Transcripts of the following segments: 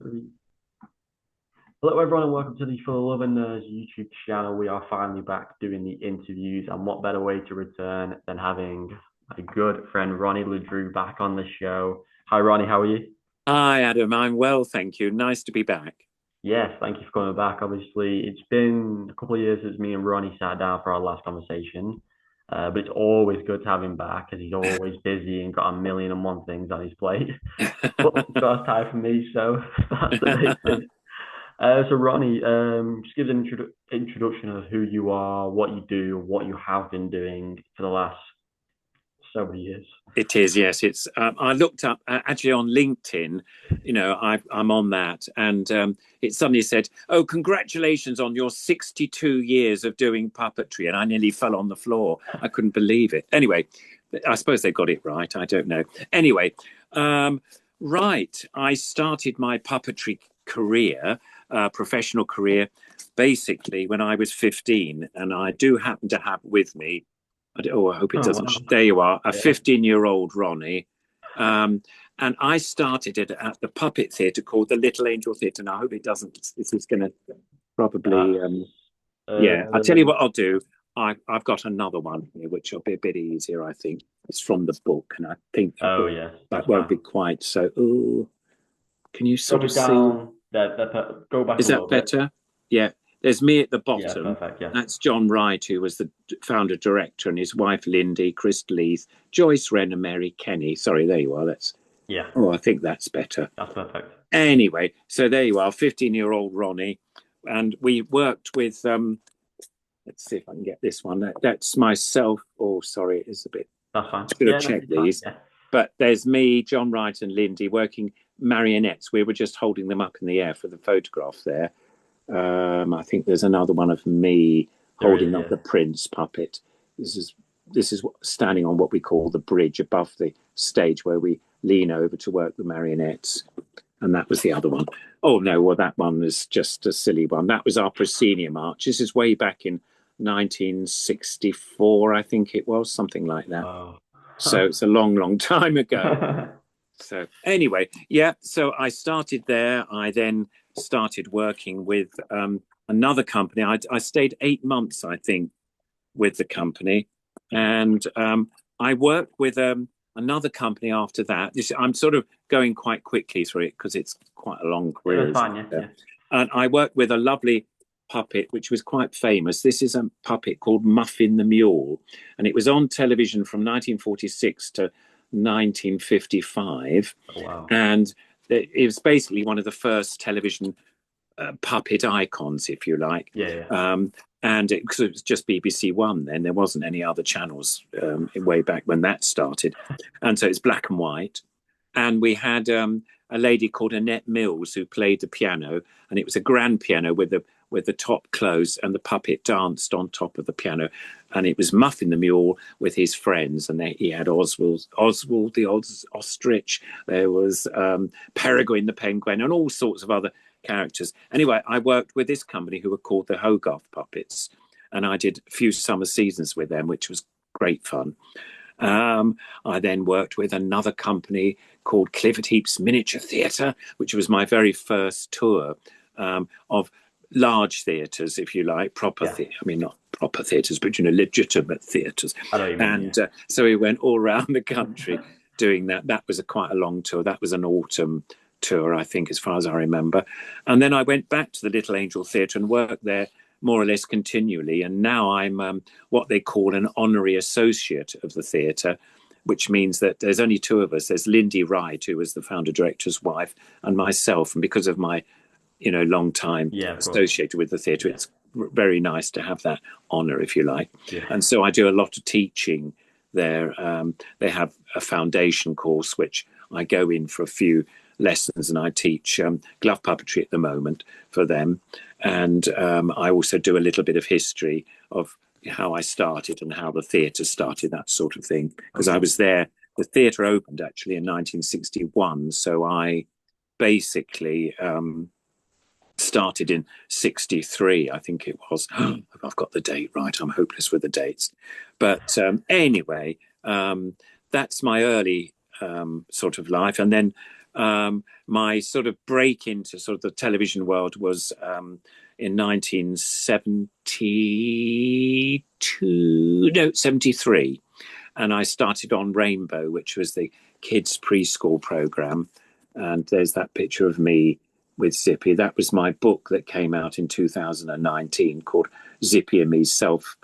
Three. Hello, everyone, and welcome to the For the Love and Nerds YouTube channel. We are finally back doing the interviews, and what better way to return than having my good friend Ronnie Ludrew back on the show. Hi, Ronnie, how are you? Hi, Adam. I'm well, thank you. Nice to be back. Yes, thank you for coming back. Obviously, it's been a couple of years since me and Ronnie sat down for our last conversation, but it's always good to have him back because he's always busy and got a million and one things on his plate. But it's first time for me, so that's the main thing. So Ronnie, just give an introduction of who you are, what you do, what you have been doing for the last so many years. It is, yes. It's. I looked up actually on LinkedIn. I'm on that, and it suddenly said, "Oh, congratulations on your 62 years of doing puppetry," and I nearly fell on the floor. I couldn't believe it. Anyway, I suppose they got it right. I don't know. Anyway, um, right. I started my puppetry career, professional career, basically when I was 15, and I do happen to have with me. I hope it Oh doesn't. wow. There you are, a Yeah. 15-year-old Ronnie. Um, and I started it at the puppet theatre called the Little Angel Theatre. And I hope it doesn't. This is going to That's probably, yeah. I'll tell you um what I'll do. I've got another one here, which will be a bit easier, I think. It's from the book, and I think the oh book yes, that that's won't fine. be quite so. Oh, can you Go sort me of see? down that go back a Is little that bit. better? Yeah. There's me at the Yeah, bottom. perfect. Yeah. That's John Wright, who was the founder director, and his wife Lindy, Chris Leith, Joyce Wren, and Mary Kenny. Sorry, there you are. That's Yeah, Oh, I think that's better. that's perfect. Anyway, so there you are, 15-year-old Ronnie, and we worked with. Let's see if I can get this one. That's myself. Oh, sorry, it is a bit. That's fine. Should have Yeah, no, checked it's fine. these. Yeah. But there's me, John Wright, and Lindy working marionettes. We were just holding them up in the air for the photograph there. I think there's another one of me There is, holding up yeah. the Prince puppet. This is standing on what we call the bridge above the stage where we lean over to work the marionettes. And that was the other one. Oh no, well that one was just a silly one. That was our proscenium march. This is way back in 1964, I think it was, something like that. Wow. So it's a long, long time ago. So anyway, yeah. So I started there. I then started working with another company. I stayed 8 months, I think, with the company, and I worked with another company after that. I'm sort of going quite quickly through it because it's quite a long Yeah, career, that's isn't fine. Yeah, it? yeah. And I worked with a lovely puppet which was quite famous. This is a puppet called Muffin the Mule, and it was on television from 1946 to 1955, Oh, wow. and it was basically one of the first television puppet icons, if you like. Yeah, yeah. Um, and because it was just BBC One then, there wasn't any other channels way back when that started, and so it's black and white. And we had a lady called Annette Mills who played the piano, and it was a grand piano with the top closed, and the puppet danced on top of the piano, and it was Muffin the Mule with his friends, and he had Oswald the ostrich. There was Peregrine the penguin, and all sorts of other characters. Anyway, I worked with this company who were called the Hogarth Puppets, and I did a few summer seasons with them, which was great fun. Um, I then worked with another company called Clifford Heap's Miniature Theatre, which was my very first tour of large theatres, if you like, proper Yeah. theatre. I mean, not proper theatres, but legitimate theatres. I know what you mean. Yeah. And so we went all around the country doing that. That was quite a long tour. That was an autumn tour, I think, as far as I remember. And then I went back to the Little Angel Theatre and worked there more or less continually. And now I'm what they call an honorary associate of the theatre, which means that there's only two of us. There's Lindy Wright, who was the founder director's wife, and myself. And because of my, long time Yeah, of course. associated with the theatre, Yeah. it's very nice to have that honour, if you like. Yeah. And so I do a lot of teaching there. They have a foundation course, which I go in for a few lessons, and I teach glove puppetry at the moment for them. And I also do a little bit of history of how I started and how the theatre started, that sort of thing. Because I Okay. was there, the theatre opened actually in 1961. So I basically started in 63, I think it was. I've got the date right. I'm hopeless with the dates. But anyway, that's my early sort of life. And then My sort of break into sort of the television world was in 1972, no, 73. And I started on Rainbow, which was the kids' preschool program. And there's that picture of me with Zippy. That was my book that came out in 2019 called Zippy and Me Self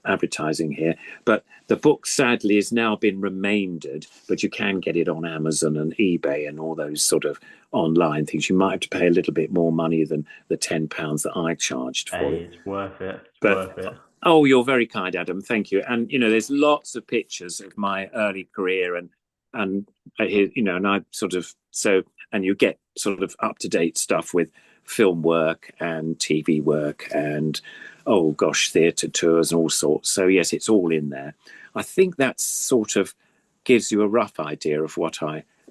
Advertising here. But the book sadly has now been remaindered, but you can get it on Amazon and eBay and all those sort of online things. You might have to pay a little bit more money than the £10 that I charged for Hey, it. it's worth it. It's But worth it. oh, you're very kind, Adam. Thank you. And there's lots of pictures of my early career, and and I sort of so and you get sort of up to date stuff with film work and TV work and oh gosh, theatre tours and all sorts. So yes, it's all in there. I think that sort of gives you a rough idea of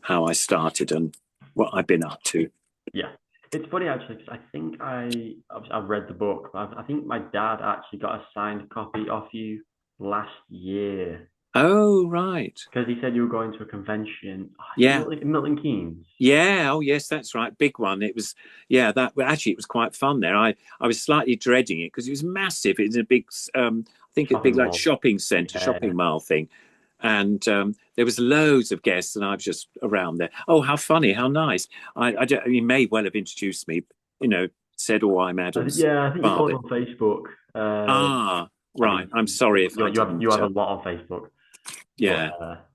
how I started and what I've been up to. Yeah. It's funny actually, 'cause I think I've read the book. But I think my dad actually got a signed copy off you last year Oh right, because he said you were going to a convention. Oh, is it yeah. Milton Keynes? Yeah, oh yes, that's right. Big one. It was, yeah, that well, actually it was quite fun there. I was slightly dreading it because it was massive. It was a big I think a big Shopping like mall. shopping centre, Yeah, shopping mall thing. And there was loads of guests and I was just around there. Oh, how funny, how nice. He may well have introduced me, you know, said, oh, I'm Adam's yeah. I think you followed father. on Facebook. Ah, I right. mean, I'm sorry if I you didn't. have a lot on Facebook, but Yeah,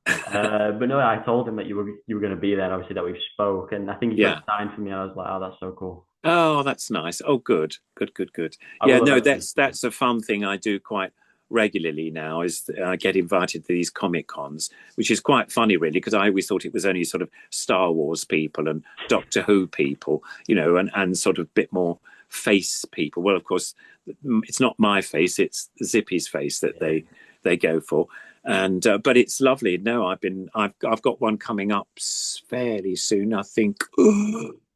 but no, I told him that you were going to be there, and obviously that we've spoke, and I think he got yeah. it signed for me. And I was like, oh, that's so cool. Oh, that's nice. Oh, good, good, good, good. I Yeah, will no, eventually. that's a fun thing I do quite regularly now. Is I get invited to these comic cons, which is quite funny, really, because I always thought it was only sort of Star Wars people and Doctor Who people, and sort of bit more face people. Well, of course, it's not my face; it's Zippy's face that Yeah. they go for. And but it's lovely. No, I've got one coming up fairly soon. I think.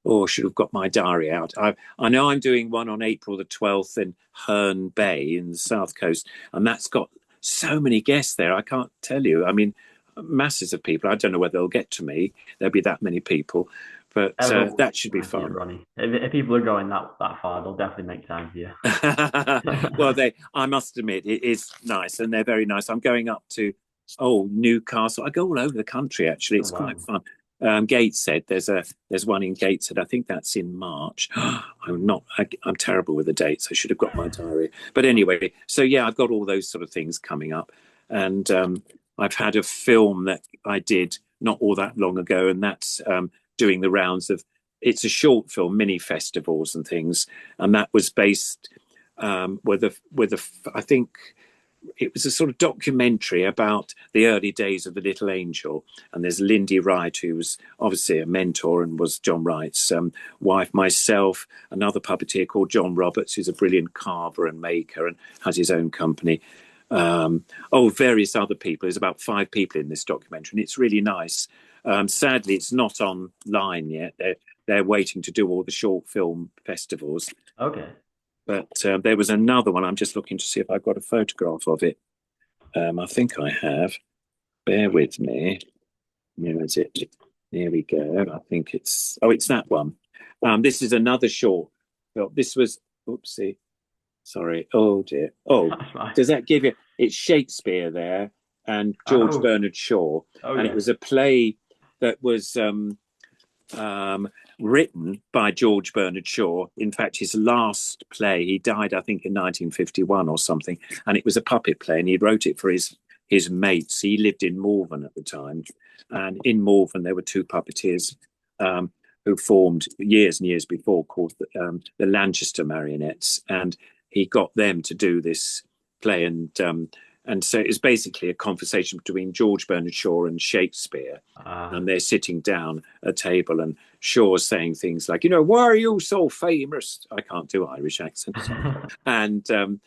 Or should have got my diary out. I know I'm doing one on April the 12th in Herne Bay in the south coast, and that's got so many guests there. I can't tell you. I mean, masses of people. I don't know whether they'll get to me. There'll be that many people, but Everyone that should be might see it, fun. Ronnie. If people are going that far, they'll definitely make time for you. Well, I must admit, it is nice, and they're very nice. I'm going up to Newcastle. I go all over the country actually. Oh It's quite wow. fun. Gateshead. There's one in Gateshead. I think that's in March. I'm terrible with the dates. I should have got my diary. But anyway, so yeah, I've got all those sort of things coming up, and I've had a film that I did not all that long ago, and that's doing the rounds of. It's a short film, mini festivals and things, and that was based with a I think it was a sort of documentary about the early days of the Little Angel. And there's Lindy Wright, who was obviously a mentor and was John Wright's wife, myself, another puppeteer called John Roberts, who's a brilliant carver and maker and has his own company. Various other people. There's about 5 people in this documentary, and it's really nice. Sadly, it's not online yet. They're waiting to do all the short film festivals. Okay. But there was another one. I'm just looking to see if I've got a photograph of it. I think I have. Bear with me. Where is it? Here we go. I think it's that one. This is another short film. This was, oopsie, sorry. Oh dear. Oh, That's right. does that give you? It's Shakespeare there and George Oh, Bernard Shaw, oh and it yeah. was a play that was um, written by George Bernard Shaw. In fact, his last play, he died, I think, in 1951 or something, and it was a puppet play, and he wrote it for his mates. He lived in Malvern at the time, and in Malvern there were 2 puppeteers who formed years and years before called the Lanchester Marionettes, and he got them to do this play, and so it's basically a conversation between George Bernard Shaw and Shakespeare, Uh, and they're sitting down at a table, and Shaw's saying things like, why are you so famous? I can't do Irish accents. And, and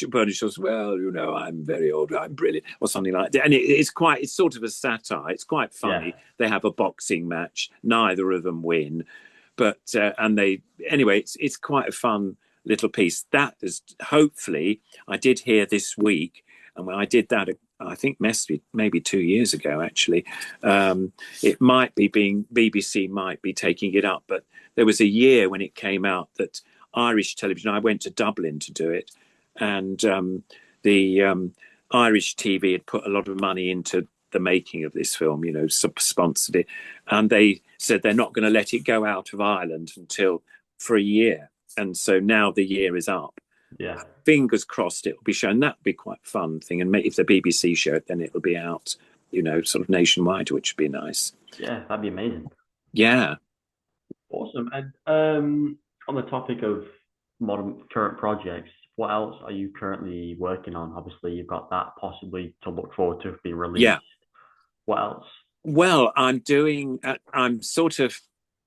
Bernard Shaw's, well, I'm very old, I'm brilliant, or something like that. And it's sort of a satire. It's quite yeah. funny. They have a boxing match. Neither of them win. But, anyway, it's quite a fun little piece. That is, hopefully, I did hear this week, and when I did that I think maybe 2 years ago, actually. It might be being BBC might be taking it up, but there was a year when it came out that Irish television. I went to Dublin to do it, and the Irish TV had put a lot of money into the making of this film. Sponsored it, and they said they're not going to let it go out of Ireland until for a year, and so now the year is up. Yeah. Fingers crossed it'll be shown. That'd be quite a fun thing. And if the BBC show it, then it'll be out, sort of nationwide, which would be nice. Yeah, that'd be amazing. Yeah. Awesome. And on the topic of modern current projects, what else are you currently working on? Obviously, you've got that possibly to look forward to being released. Yeah. What else? Well, I'm sort of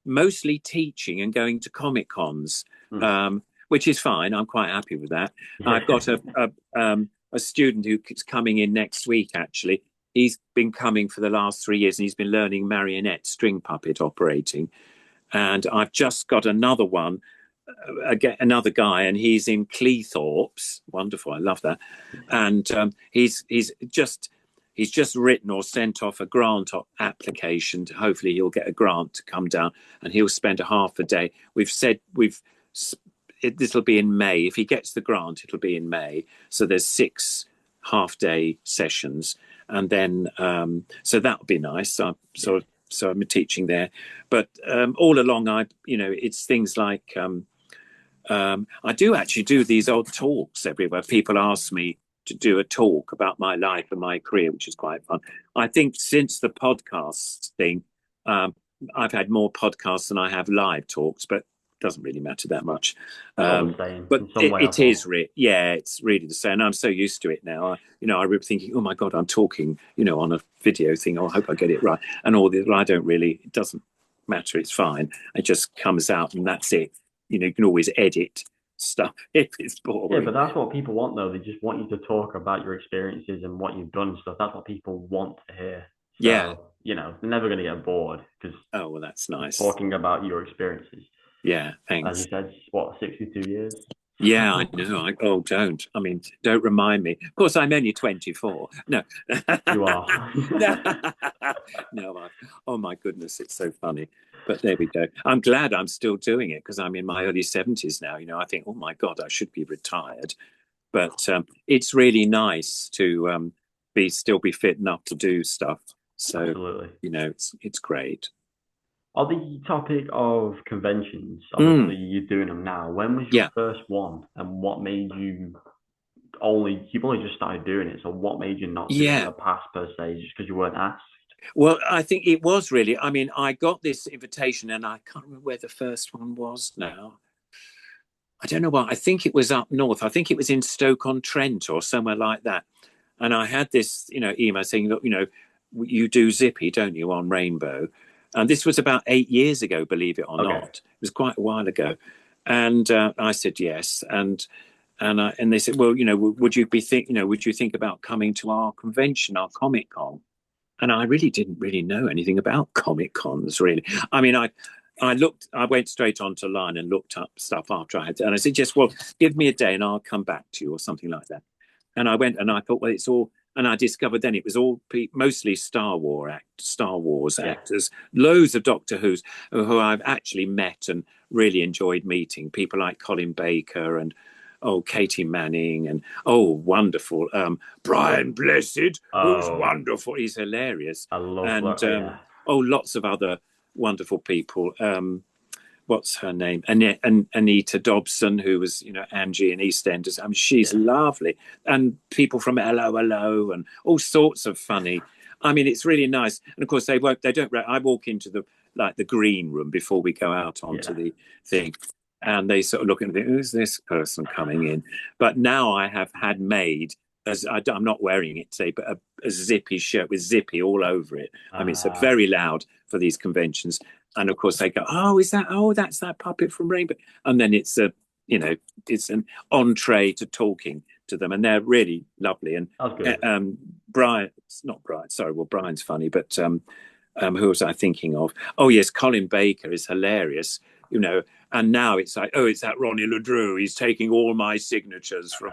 mostly teaching and going to Comic Cons, which is fine. I'm quite happy with that. Yeah. I've got a student who's coming in next week, actually. He's been coming for the last 3 years, and he's been learning marionette string puppet operating. And I've just got another one, another guy, and he's in Cleethorpes. Wonderful, I love that. And he's just written or sent off a grant application. Hopefully, he'll get a grant to come down, and he'll spend a half a day. This'll be in May. If he gets the grant, it'll be in May. So there's 6 half-day sessions, and then so that'll be nice. So I'm teaching there, but all along, it's things like I do actually do these odd talks everywhere. People ask me to do a talk about my life and my career, which is quite fun. I think since the podcast thing, I've had more podcasts than I have live talks, but it doesn't really matter that much. But it's really the same. I'm so used to it now. I remember thinking, oh my God, I'm talking, on a video thing. Oh, I hope I get it right. And it doesn't matter. It's fine. It just comes out and that's it. You can always edit stuff if it's boring. Yeah, but that's what people want, though. They just want you to talk about your experiences and what you've done and stuff. That's what people want to hear. So, they're never going to get bored because that's nice. Talking about your experiences. Yeah, thanks. As you said, what, 62 years? Yeah, I know. Don't remind me. Of course, I'm only 24. No. You are. No, oh my goodness, it's so funny. But there we go. I'm glad I'm still doing it because I'm in my early 70s now. I think, oh my God, I should be retired. But it's really nice to still be fit enough to do stuff. So, absolutely. It's great. On the topic of conventions, obviously you're doing them now. When was your first one, and what made you've only just started doing it? So what made you not do it in the past per se, just because you weren't asked? Well, I think it was really. I got this invitation, and I can't remember where the first one was now. I don't know what. I think it was up north. I think it was in Stoke-on-Trent or somewhere like that. And I had this, email saying, look, you do Zippy, don't you, on Rainbow? And this was about 8 years ago, believe it or not. It was quite a while ago. And I said yes. And they said, well, would you think about coming to our convention, our Comic Con? And I really didn't know anything about Comic Cons, really. I went straight onto line and looked up stuff after I had, and I said, yes, well, give me a day and I'll come back to you or something like that. And I went and I thought, well, it's all, and I discovered then it was all mostly Star Wars actors, loads of Doctor Who's who I've actually met and really enjoyed meeting. People like Colin Baker and Katie Manning and wonderful Brian Blessed, who's wonderful. He's hilarious. I love that. Lots of other wonderful people. What's her name? Anita Dobson, who was, Angie in EastEnders. She's lovely. And people from Hello and all sorts of funny. It's really nice. And of course, they don't. I walk into the green room before we go out onto the thing. And they sort of look and think, who's this person coming in? But now I have had made, I'm not wearing it today, but a Zippy shirt with Zippy all over it. It's very loud for these conventions. And of course they go, that's that puppet from Rainbow. And then it's it's an entree to talking to them. And they're really lovely. And Brian's funny, but who was I thinking of? Oh yes, Colin Baker is hilarious. you know. And now it's like, oh, it's that Ronnie Ledrew. He's taking all my signatures from,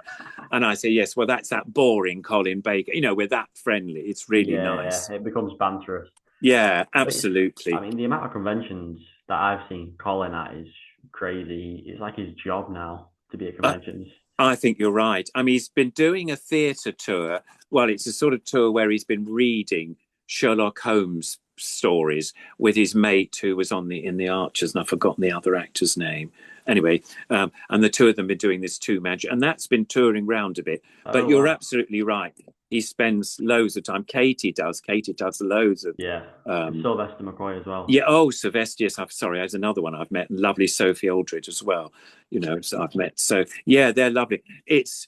and I say, yes, well, that's that boring Colin Baker. You know, we're that friendly. It's really Yeah, nice. it becomes banterous. Yeah, But it's, I absolutely. mean, the amount of conventions that I've seen Colin at is crazy. It's like his job now to be at Uh, conventions. I think you're right. I mean, he's been doing a theatre tour. Well, it's a sort of tour where he's been reading Sherlock Holmes stories with his mate who was on the in the Archers, and I've forgotten the other actor's name. Anyway, and the two of them have been doing this two magic, and that's been touring round a bit. But Oh you're wow. absolutely right. He spends loads of time. Katie does. Katie does loads of Yeah. And um, Sylvester McCoy as well. yeah. Oh, Sylvester. I'm sorry. There's another one I've met. And lovely Sophie Aldred as well. You know, so I've met. So yeah, they're lovely. It's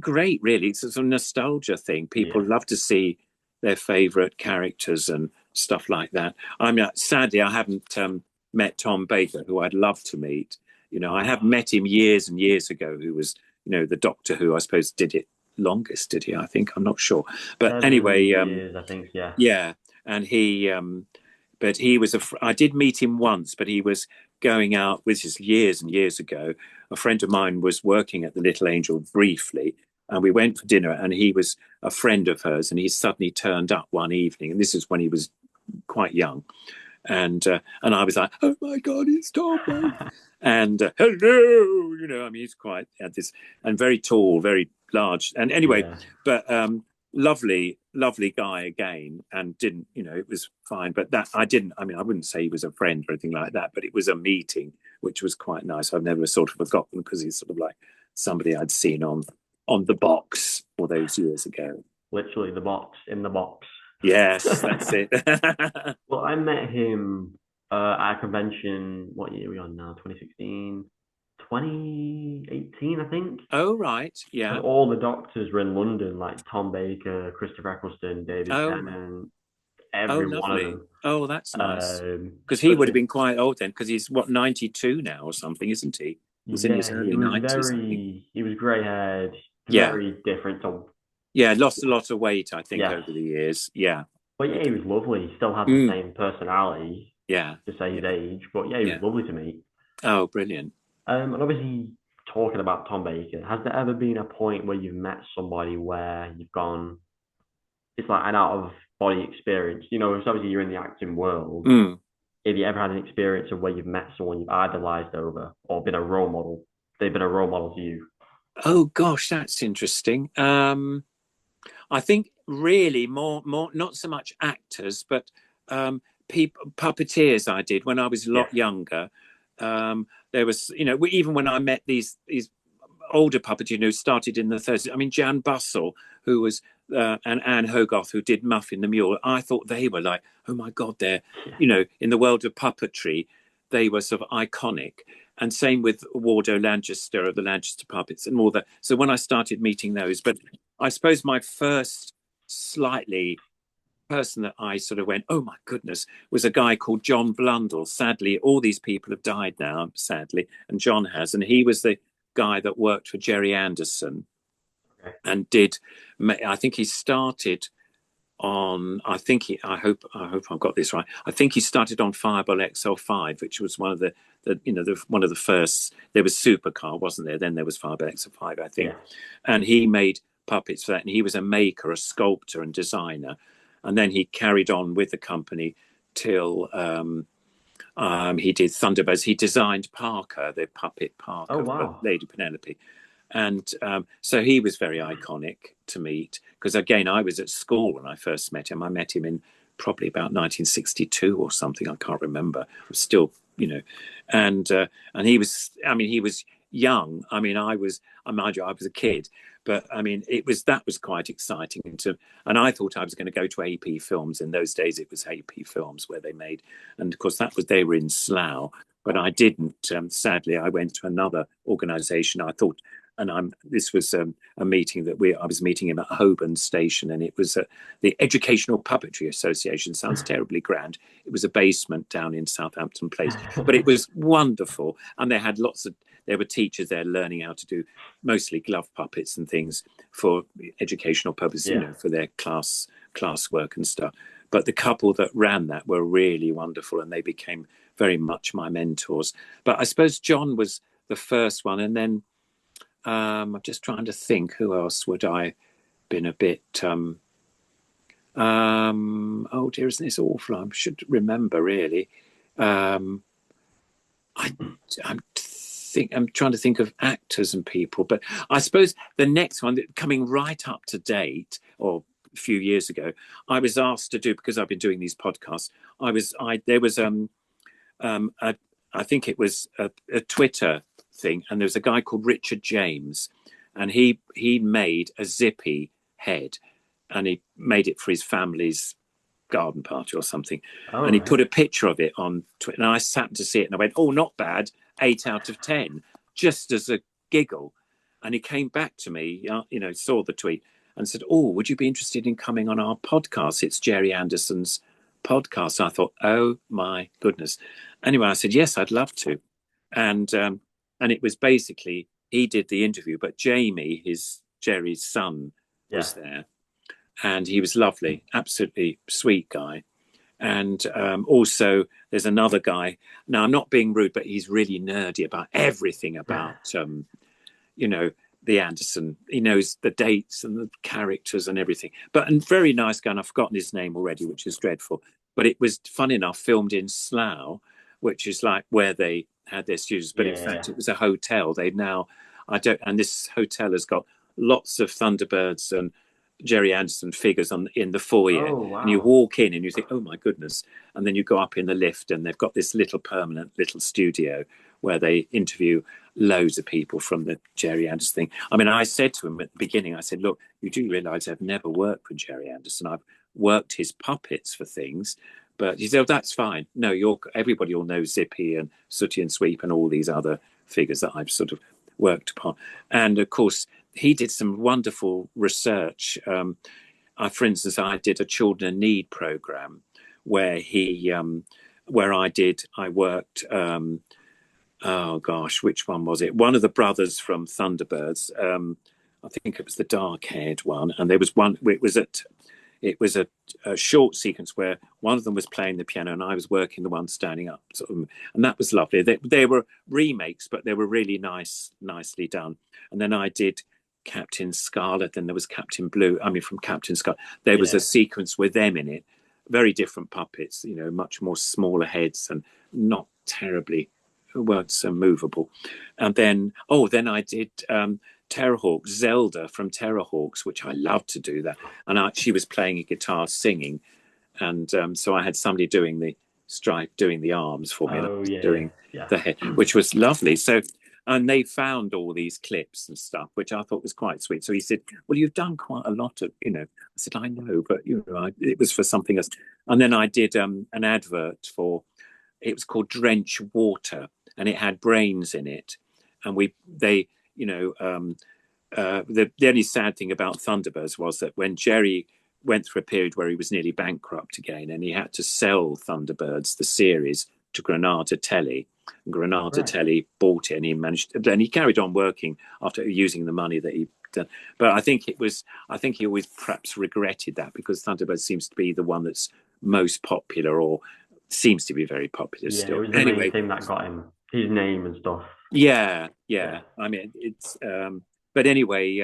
great, really. It's a sort of nostalgia thing. People Yeah. love to see their favourite characters and stuff like that. I mean, sadly, I haven't met Tom Baker, who I'd love to meet. You know, I have Oh, met him years and years ago. Who was, you know, the Doctor Who I suppose did it longest. Did he? I think I'm not sure. But anyway, 7 years, I think. Yeah. yeah, and but he was I did meet him once, but he was going out, which is years and years ago. A friend of mine was working at the Little Angel briefly, and we went for dinner, and he was a friend of hers, and he suddenly turned up one evening, and this is when he was quite young, and I was like, oh my god, it's Tom Baker. And hello, you know, I mean, he's quite had this and very tall, very large, and anyway, Yeah. but lovely, lovely guy again, and didn't, you know, it was fine. But that I didn't. I mean, I wouldn't say he was a friend or anything like that, but it was a meeting, which was quite nice. I've never sort of forgotten because he's sort of like somebody I'd seen on the box all those years ago. Literally the box in the box. Yes, that's it. Well, I met him at a convention. What year are we on now? 2016, 2018, I think. Oh right, Because yeah. all the doctors were in London, like Tom Baker, Christopher Eccleston, David Oh, Tennant, oh, every one of lovely. them. Oh, that's nice. Because he would have Especially, been quite old then, because he's what 92 now or something, isn't he? He's in his yeah, early 90s, I think. he was grey haired, Yeah, very different to, yeah. Lost a lot of weight, I think, yes. over the years. Yeah, But he yeah, he did. was lovely. He still had the Mm, same personality yeah, to say yeah, his age. But yeah, he was yeah. lovely to meet. Oh, brilliant. And obviously, talking about Tom Baker, has there ever been a point where you've met somebody where you've gone, it's like an out of body experience? You know, it's obviously you're in the acting world. Mm. Have you ever had an experience of where you've met someone you've idolized over or been a role model? They've been a role model to you. Oh gosh, that's interesting. I think really more not so much actors, but people puppeteers. I did when I was a Yes. lot younger. There was, you know, even when I met these older puppeteers who started in the 30s. I mean, Jan Bussell, who was and Anne Hogarth, who did Muffin the Mule. I thought they were like, oh my god, they're, Yeah. you know, in the world of puppetry, they were sort of iconic. And same with Wardo Lancaster of the Lancaster Puppets and all that. So when I started meeting those, but I suppose my first slightly person that I sort of went, oh my goodness, was a guy called John Blundell. Sadly, all these people have died now, sadly, and John has. And he was the guy that worked for Jerry Anderson Okay. and did, I think he started on, I hope I've got this right. I think he started on Fireball XL5, which was one of one of the first. There was Supercar, wasn't there? Then there was Fireball XL5, I think, Yeah. and he made puppets for that. And he was a maker, a sculptor, and designer. And then he carried on with the company till he did Thunderbirds. He designed Parker, the puppet Oh Parker for wow. Lady Penelope. And so he was very iconic to meet because, again, I was at school when I first met him. I met him in probably about 1962 or something. I can't remember. I was still, you know, and he was. I mean, he was young. I mean, I mind you, I was a kid, but I mean, that was quite exciting. And I thought I was going to go to AP Films. In those days, it was AP Films where they made, and of course, they were in Slough. But I didn't. Sadly, I went to another organisation. I thought and this was a meeting I was meeting him at Holborn Station, and it was the Educational Puppetry Association. Sounds terribly grand. It was a basement down in Southampton Place, but it was wonderful, and there were teachers there learning how to do mostly glove puppets and things for educational purposes, Yeah. for their class work and stuff. But the couple that ran that were really wonderful, and they became very much my mentors. But I suppose John was the first one, and then I'm just trying to think who else would I been a bit. Oh dear, isn't this awful? I should remember really. Um, I I'm trying to think of actors and people, but I suppose the next one coming right up to date, or a few years ago, I was asked to do, because I've been doing these podcasts. I there was a, I think it was a Twitter thing, and there was a guy called Richard James, and he made a Zippy head, and he made it for his family's garden party or something, Oh, and he right. put a picture of it on Twitter, and I sat to see it, and I went, "Oh, not bad, 8 out of 10," just as a giggle. And he came back to me, saw the tweet and said, "Oh, would you be interested in coming on our podcast? It's Jerry Anderson's podcast." I thought, "Oh my goodness." Anyway, I said, "Yes, I'd love to," and it was basically he did the interview, but Jamie, his Jerry's son, Yeah. was there, and he was lovely, absolutely sweet guy. And also, there's another guy. Now, I'm not being rude, but he's really nerdy about everything about, you know, the Anderson. He knows the dates and the characters and everything. But a very nice guy, and I've forgotten his name already, which is dreadful. But it was fun enough, filmed in Slough, which is like where they had their studios. But in Yeah. fact, it was a hotel. They've now, I don't, and this hotel has got lots of Thunderbirds and Jerry Anderson figures on in the foyer, Oh, and you wow. walk in and you think, "Oh my goodness!" And then you go up in the lift, and they've got this little permanent little studio where they interview loads of people from the Jerry Anderson thing. I mean, I said to him at the beginning, I said, "Look, you do realise I've never worked for Jerry Anderson. I've worked his puppets for things." But he said, "Oh, that's fine. No, everybody will know Zippy and Sooty and Sweep and all these other figures that I've sort of worked upon." And of course, he did some wonderful research. For instance, I did a Children in Need program where I worked. Oh gosh, which one was it? One of the brothers from Thunderbirds. I think it was the dark-haired one, and there was one. It was a short sequence where one of them was playing the piano and I was working the one standing up, and that was lovely. They were remakes, but they were really nicely done. And then I did Captain Scarlet, and there was Captain Blue. I mean, from Captain Scarlet, there was a Yeah. sequence with them in it. Very different puppets, much more smaller heads and not terribly weren't so movable. And then I did Terrorhawks, Zelda from Terrorhawks, which I loved to do that. And she was playing a guitar, singing, and so I had somebody doing the arms for me, and I Oh, was yeah. doing Yeah. the head, which was lovely. So, and they found all these clips and stuff, which I thought was quite sweet. So he said, "Well, you've done quite a lot of." I said, "I know, but it was for something else." And then I did an advert for. It was called Drench Water, and it had brains in it, and they, the only sad thing about Thunderbirds was that when Jerry went through a period where he was nearly bankrupt again, and he had to sell Thunderbirds, the series, to Granada Telly. And Oh, Granada right. Telly bought it, and he carried on working after using the money that he done. But I think he always perhaps regretted that, because Thunderbirds seems to be the one that's most popular, or seems to be very popular Yeah, it still. was the main Anyway, thing that got him his name and stuff. yeah, yeah. Yeah. I mean, but anyway,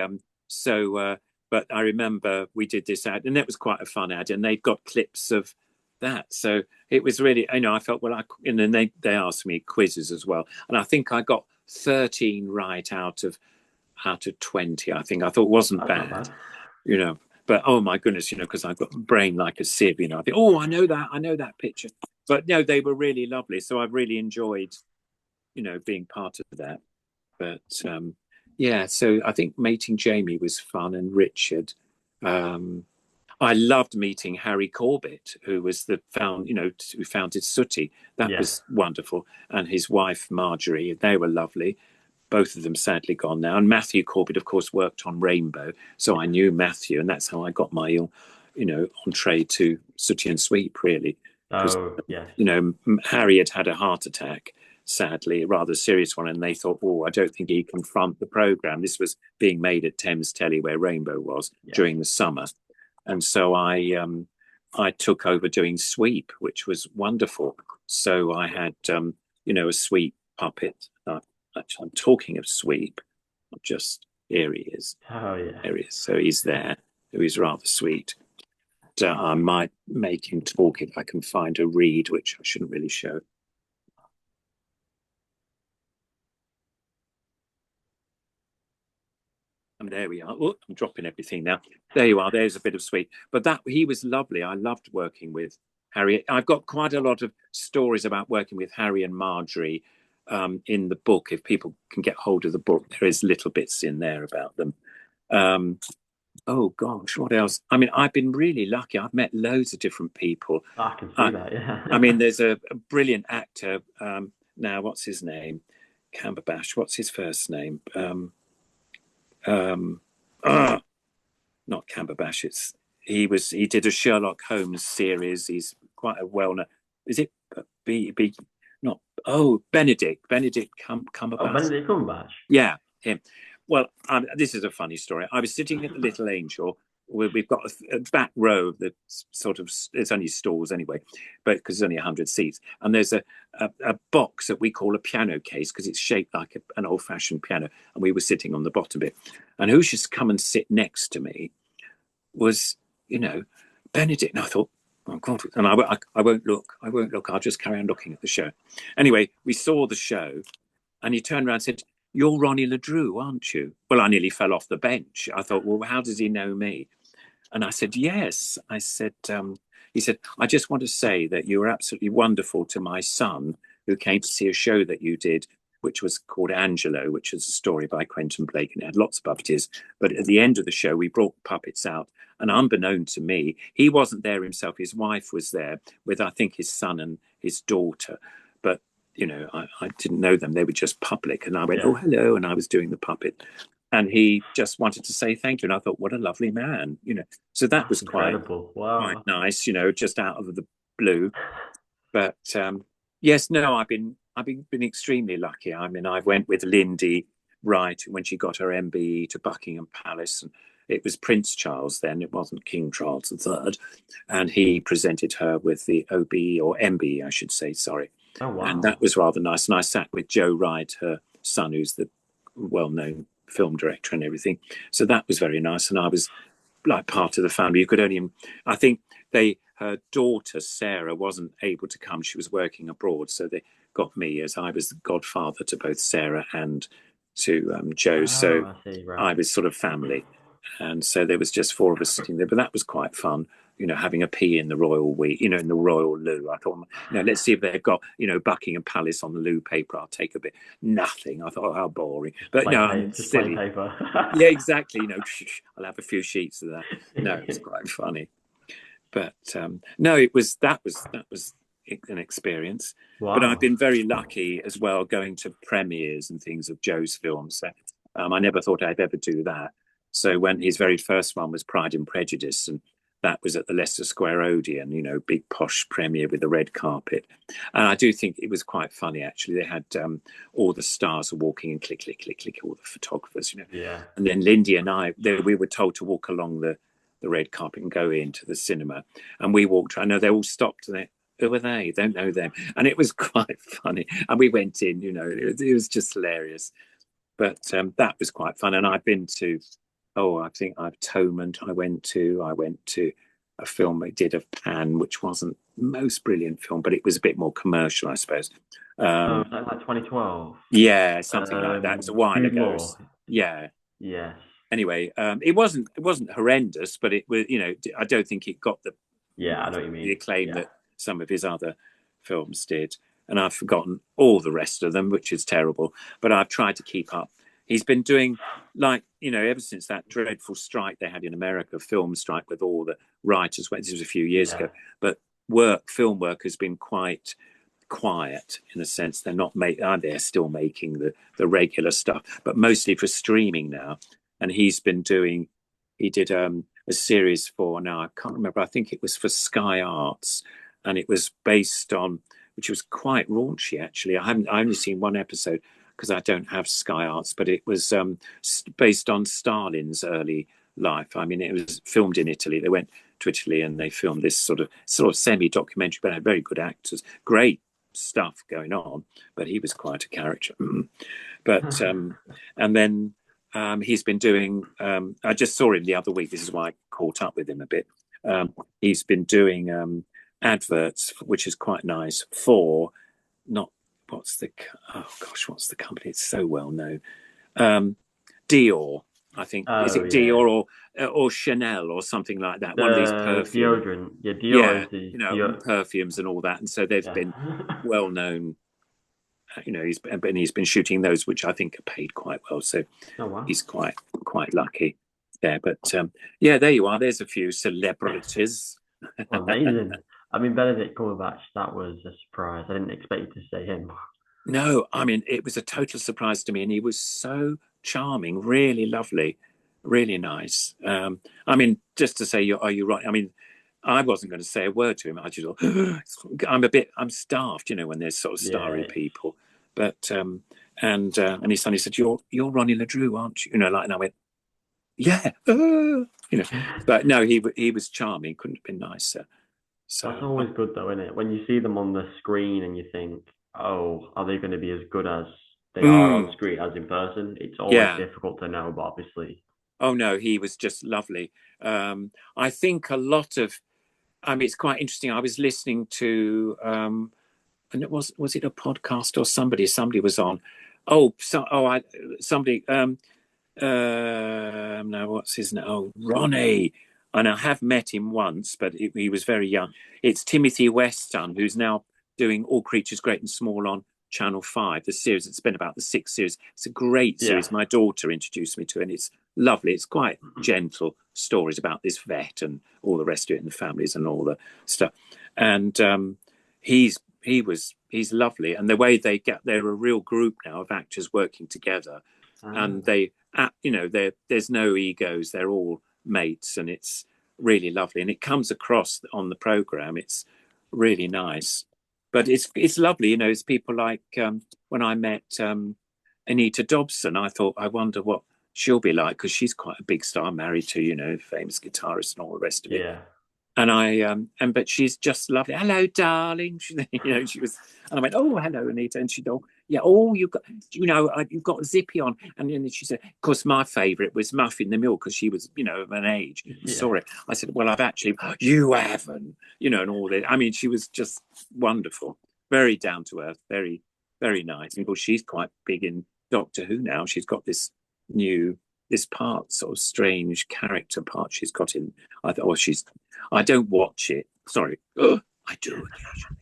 but I remember we did this ad, and it was quite a fun ad, and they've got clips of that. So it was really, I felt, well, and then they asked me quizzes as well, and I think I got 13 right out of 20. I think I thought wasn't That's not bad, bad. you know. But oh my goodness, because I've got a brain like a sieve, I think, oh, I know that picture. But no, they were really lovely. So I've really enjoyed, being part of that. But yeah, so I think meeting Jamie was fun, and Richard. Um, I loved meeting Harry Corbett, who was who founded Sooty. That Yeah. was wonderful, and his wife Marjorie. They were lovely. Both of them sadly gone now. And Matthew Corbett, of course, worked on Rainbow, so I knew Matthew, and that's how I got my, entree to Sooty and Sweep, really, because Oh, yes. Harry had a heart attack, sadly, a rather serious one, and they thought, oh, I don't think he can front the program. This was being made at Thames Telly, where Rainbow was Yeah. during the summer, and so I I took over doing sweep, which was wonderful. So I had, a sweep puppet. Actually, I'm talking of sweep. Just here he is. Oh yeah. There he is. So he's there. So he's rather sweet. I might make him talk if I can find a read, which I shouldn't really show. And there we are. Oh, I'm dropping everything now. There you are. There's a bit of sweet. But that he was lovely. I loved working with Harry. I've got quite a lot of stories about working with Harry and Marjorie in the book. If people can get hold of the book, there is little bits in there about them. Um, oh gosh, what else? I mean, I've been really lucky. I've met loads of different people. I can see I, that. Yeah. I mean, there's a brilliant actor now. What's his name? Camberbash. What's his first name? Um, ah, Not Camberbash. He did a Sherlock Holmes series. He's quite a well known. Is it B not? Oh, Benedict Oh, Cumberbatch. Benedict Cumberbatch. Yeah, him. Well, this is a funny story. I was sitting at the Little Angel. We've got a back row that's sort of, it's only stalls anyway, but because there's only 100 seats. And there's a box that we call a piano case because it's shaped like an old fashioned piano. And we were sitting on the bottom of it. And who's just come and sit next to me was, Benedict. And I thought, oh God, and I won't look. I won't look. I'll just carry on looking at the show. Anyway, we saw the show and he turned around and said, "You're Ronnie Ledru, aren't you?" Well, I nearly fell off the bench. I thought, well, how does he know me? And I said, yes. He said, "I just want to say that you were absolutely wonderful to my son who came to see a show that you did, which was called Angelo, which is a story by Quentin Blake, and it had lots of puppeteers. But at the end of the show, we brought puppets out. And unbeknown to me, he wasn't there himself. His wife was there with, I think, his son and his daughter. But I didn't know them. They were just public. And I went, Yeah. oh, hello. And I was doing the puppet. And he just wanted to say thank you. And I thought, what a lovely man. So that That's was incredible. quite Wow. nice, just out of the blue. But yes, no, I've been extremely lucky. I mean, I went with Lindy Wright when she got her MBE to Buckingham Palace, and it was Prince Charles then. It wasn't King Charles III, and he presented her with the OBE or MBE, I should say. Sorry, Oh and that wow. was rather nice. And I sat with Joe Wright, her son, who's the well-known film director and everything. So that was very nice, and I was like part of the family. You could only, I think her daughter Sarah wasn't able to come. She was working abroad, so they got me as I was the godfather to both Sarah and to Joe. Oh, So I see. Right. I was sort of family, and so there was just four of us sitting there. But that was quite fun. Having a pee in the royal in the royal loo. I thought, let's see if they've got, Buckingham Palace on the loo paper. I'll take a bit. Nothing. I thought, oh, how boring. But no, I'm Just plain silly. paper. Yeah, exactly. I'll have a few sheets of that. No, it was quite funny. But no, that was an experience. But I've Wow. been very lucky as well going to premieres and things of Joe's films. So, I never thought I'd ever do that. So when his very first one was Pride and Prejudice, and that was at the Leicester Square Odeon, big posh premiere with the red carpet. And I do think it was quite funny, actually. They had all the stars were walking and click, click, click, click, all the photographers. Yeah. And then Lindy and we were told to walk along the red carpet and go into the cinema. And we walked, I know they all stopped and who are they? Don't know them. And it was quite funny. And we went in, it was just hilarious. But that was quite fun. And I've been to, I think Atonement I went to. I went to a film they did of Pan, which wasn't the most brilliant film, but it was a bit more commercial, I suppose. Oh, Um, was that like 2012? yeah, something like that. It was a while Jude ago. Law. Yeah. Yes. Anyway, it wasn't horrendous, but it was, I don't think it got Yeah, I know what you the mean. acclaim Yeah. that some of his other films did. And I've forgotten all the rest of them, which is terrible. But I've tried to keep up. He's been doing, like, ever since that dreadful strike they had in America, film strike with all the writers. Well, this was a few years Yeah. ago. But film work has been quite quiet in a sense. They're still making the regular stuff, but mostly for streaming now. And he did a series for, now I can't remember, I think it was for Sky Arts, and it was based on, which was quite raunchy actually. I only seen one episode because I don't have Sky Arts, but it was based on Stalin's early life. I mean, it was filmed in Italy. They went to Italy, and they filmed this sort of semi-documentary, but had very good actors, great stuff going on. But he was quite a character. But and then he's been doing. I just saw him the other week. This is why I caught up with him a bit. He's been doing adverts, which is quite nice for not what's the what's the company? It's so well known. Dior, I think. Is Oh it yeah, Dior or Chanel or something like that? One of these the perfume, deodorant. Yeah, Dior yeah, is the you know, deodorant. perfumes and all that. And so they've Yeah. been well known. You know, he's been shooting those, which I think are paid quite well. So Oh wow. he's quite lucky there. But yeah, there you are. There's a few celebrities. Well, amazing. I mean, Benedict Cumberbatch, that was a surprise. I didn't expect you to say him. No, I mean, it was a total surprise to me, and he was so charming, really lovely, really nice. I mean, just to say, are you right? I mean, I wasn't going to say a word to him. I just thought, I'm starved, you know, when there's sort of Yeah, starry people. But and his son, he said, "You're Ronnie Ledrew, aren't you?" You know, like, and I went, "Yeah," you know. But no, he was charming. Couldn't have been nicer. that's So always good though, isn't it? When you see them on the screen and you think, oh, are they going to be as good as they are on screen as in person? It's always yeah. difficult to know, but obviously, Oh no, he was just lovely. I think a lot of, I mean, it's quite interesting. I was listening to, and was it a podcast or somebody was on. Somebody, no, what's his name? Oh, Ronnie. And I have met him once, but he was very young. It's Timothy Weston, who's now doing All Creatures Great and Small on Channel 5, the series. It's been about the sixth series. It's a great yeah. series. My daughter introduced me to it, and it's lovely. It's quite gentle stories about this vet and all the rest of it, and the families and all the stuff. And he's lovely. And the way they're a real group now of actors working together, and Ah, they you know, there's no egos. They're all mates, and it's really lovely. And it comes across on the program. It's really nice, but it's lovely. You know, it's people like when I met Anita Dobson. I thought, I wonder what she'll be like, because she's quite a big star, married to, you know, famous guitarist and all the rest of it. yeah. And but she's just lovely. Hello, darling. You know, she was, and I went, oh, hello, Anita. And she thought, yeah, oh, you've got Zippy on. And then she said, of course, my favourite was Muffin the Mill, because she was, you know, of an age. Yeah. Sorry. I said, well, I've actually, you haven't, you know, and all that. I mean, she was just wonderful, very down to earth, very, very nice. And of course, she's quite big in Doctor Who now. She's got this part, sort of strange character part she's got in. I thought, oh, I don't watch it. Sorry, I do occasionally,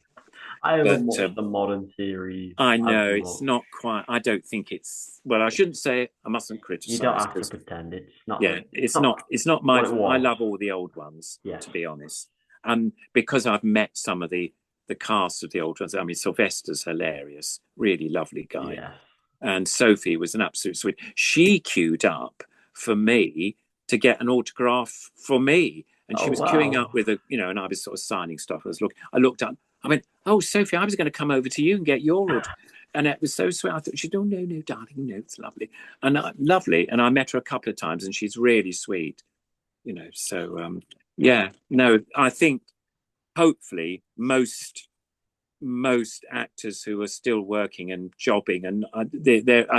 I haven't but watched the modern series I as know it's much. not quite. I don't think it's. Well, I shouldn't say it. I mustn't You don't criticise, have to because pretend it's not yeah, the it's it's not. not It's not my. what it I was. love all the old ones, Yes. to be honest, and because I've met some of the cast of the old ones. I mean, Sylvester's hilarious, really lovely guy, Yes. and Sophie was an absolute sweet. She queued up for me to get an autograph for me, and she Oh was queuing wow. up with a, you know, and I was sort of signing stuff. I looked up. I went, oh, Sophie, I was going to come over to you and get your autograph. And it was so sweet. I thought, she'd, oh, no, no, darling, no, it's lovely. And lovely. And I met her a couple of times, and she's really sweet, you know. So, yeah, no, I think hopefully most actors who are still working and jobbing, and I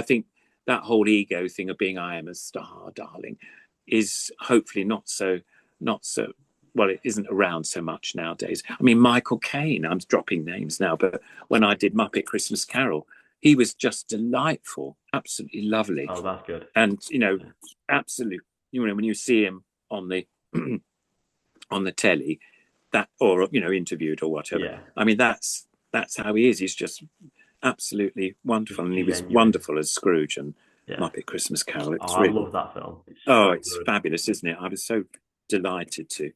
think that whole ego thing of being, I am a star, darling, is hopefully not so well, it isn't around so much nowadays. I mean, Michael Caine, I'm dropping names now, but when I did Muppet Christmas Carol, he was just delightful, absolutely lovely. Oh, that's good. And you know, Yeah. absolute, you know, when you see him on the on the telly, that, or you know, interviewed or whatever, Yeah. I mean, that's how he is. He's just absolutely Just wonderful, and he was genuine. wonderful as Scrooge and Yeah. Muppet Christmas Carol. Oh, It's I really, love that film. It's oh, so it's good. fabulous, isn't it? I was so delighted to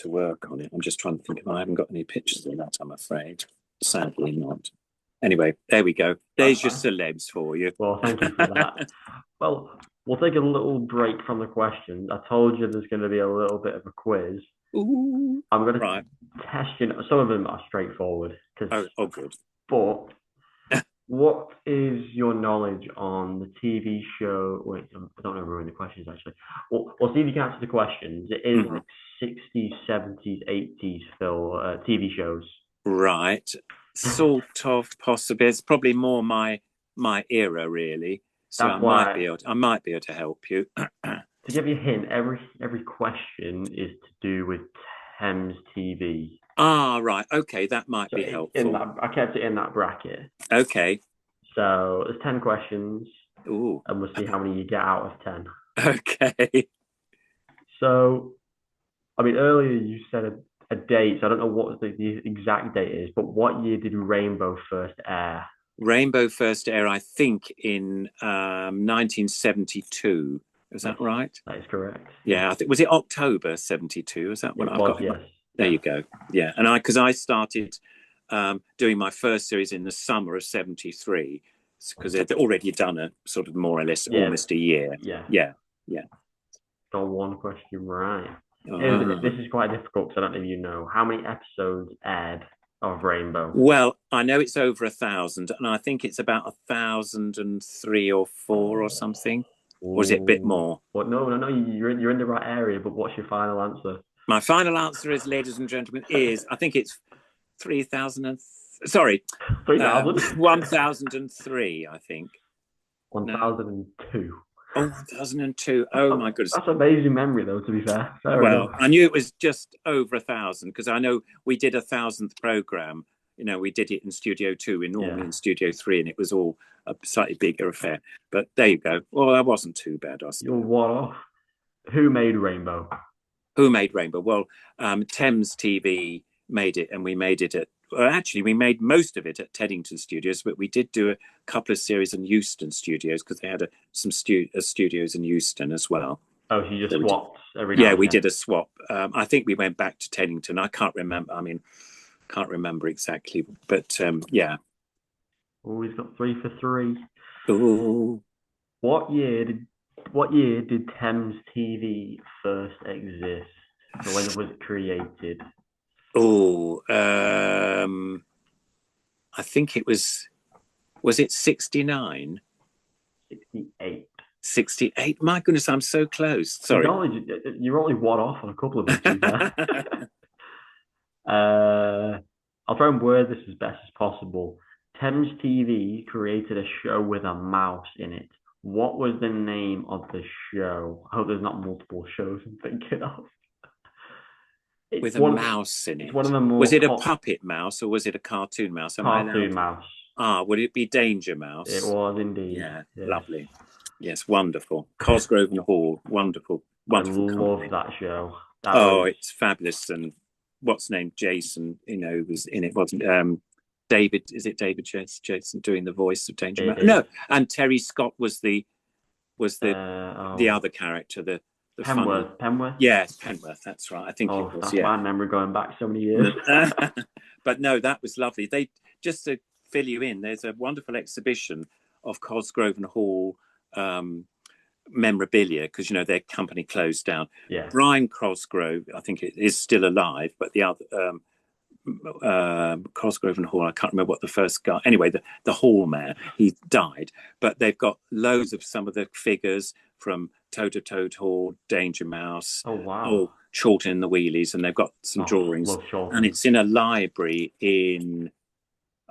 work on it. I'm just trying to think if I haven't got any pictures of that. I'm afraid, sadly not. Anyway, there we go. That's There's your fine. celebs for you. Well, thank you for that. Well, we'll take a little break from the questions. I told you there's going to be a little bit of a quiz. Ooh, I'm going to right. test you. Some of them are straightforward, because Oh, good. but What is your knowledge on the TV show? Wait, I don't know ruin the questions actually. Well, see if you can answer the questions. It is Mhm. like 60s, 70s, 80s film TV shows. Right. Sort of possibly. It's probably more my era really. So That's why, I might be able to help you. to give you a hint, every question is to do with Thames TV. Ah, right. Okay, that might So be it's in helpful. that I kept it in that bracket. Okay. So there's 10 questions, Ooh. and we'll see how many you get out of 10. Okay. So, I mean, earlier you said a date. So I don't know what the exact date is, but what year did Rainbow first air? Rainbow first air, I think, in 1972. Is That that is, right? that is correct. Yes, Yeah, I think was it October 72? Is that what it I've was. got? Yes, There yes. you go. Yeah, and I because I started doing my first series in the summer of 73 because they'd already done a sort of more or less Yeah, almost a year. yeah. Yeah, yeah. Got one question right. This Ah. is quite difficult because I don't know if you know how many episodes aired of Rainbow. Well, I know it's over 1,000, and I think it's about 1,003 or four or something. Or is it a bit Oh, more? but no. You're in the right area. But what's your final answer? My final answer is, ladies and gentlemen, is I think it's 3,000 and sorry, 3,000. 1,003. I think no, 1,002. oh 1,002. That's, Oh my goodness. that's amazing memory, though. To be fair, fair Well, enough. I knew it was just over 1,000 because I know we did a thousandth program. You know, we did it in Studio Two, in normally Yeah, in Studio Three, and it was all a slightly bigger affair. But there you go. Well, that wasn't too bad, I you're suppose. one off. Who made Rainbow? Who made Rainbow? Well, Thames TV made it, and we made it at. Well, actually, we made most of it at Teddington Studios, but we did do a couple of series in Euston Studios because they had studios in Euston as well. Oh, she just So we did, swapped every now yeah, and we again. did a swap. I think we went back to Teddington. I can't remember. I mean, can't remember exactly, but yeah. Oh, he's got three for three. Oh, What year did what year did Thames TV first exist? So when was it created? oh. I think it was. Was it 69? 68. 68? My goodness, I'm so close. You're Sorry. only you're only one off on a couple of them, to be fair. I'll try and word this as best as possible. Thames TV created a show with a mouse in it. What was the name of the show? I hope there's not multiple shows I'm thinking of. It's With a one. mouse in It's one of it. the Was more it a puppet mouse or was it a cartoon mouse? Am I cartoon allowed? mouse. Ah, would it be Danger It Mouse? was indeed. Yeah, Yes. lovely. Yes, wonderful. Cosgrove and Hall, wonderful, I wonderful love company. that show. That Oh, was it's fabulous. And what's name? Jason, was in it, wasn't David? Is it David Jason doing the voice of Danger it Mouse? is No, and Terry Scott was the oh other character, the funny. Penworth. Yes, Penworth. That's right. I think it Oh, was. that's Yeah. my memory going back so many years. But no, that was lovely. They just to fill you in. There's a wonderful exhibition of Cosgrove and Hall um, memorabilia because their company closed down. Yeah. Brian Cosgrove, I think, it is still alive, but the other Cosgrove and Hall, I can't remember what the first guy. Anyway, the Hall man, he died, but they've got loads of some of the figures from Toad Toad Hall, Danger Mouse, Oh oh wow. Chorlton and the Wheelies, and they've got some Oh, drawings, love and Charlton. it's in a library in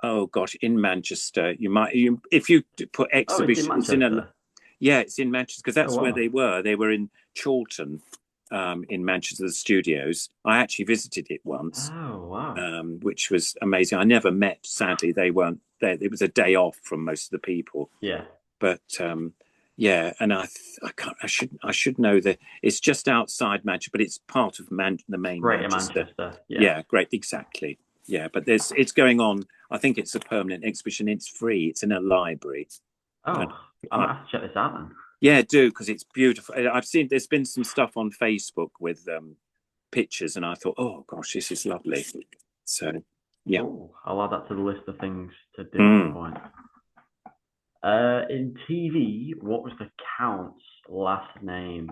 oh gosh in Manchester. If you put Oh, it's in exhibition, it's in a Manchester. yeah, it's in Manchester because Oh that's where wow. they were. They were in Chorlton, in Manchester, the studios. I actually visited it once, Oh wow. which was amazing. I never met, sadly, they weren't there. It was a day off from most of the people, Yeah. but yeah, and I should know that it's just outside Manchester, but it's part of the main Greater Manchester. Manchester. Yeah. Yeah, great, exactly. Yeah, but it's going on. I think it's a permanent exhibition. It's free. It's in a library. And Oh, I I, might have to check this out then. yeah, do because it's beautiful. I've seen there's been some stuff on Facebook with pictures, and I thought, oh gosh, this is lovely. So, yeah. Oh, I'll add that to the list of things to do at some Mm. point. In TV, what was the Count's last name?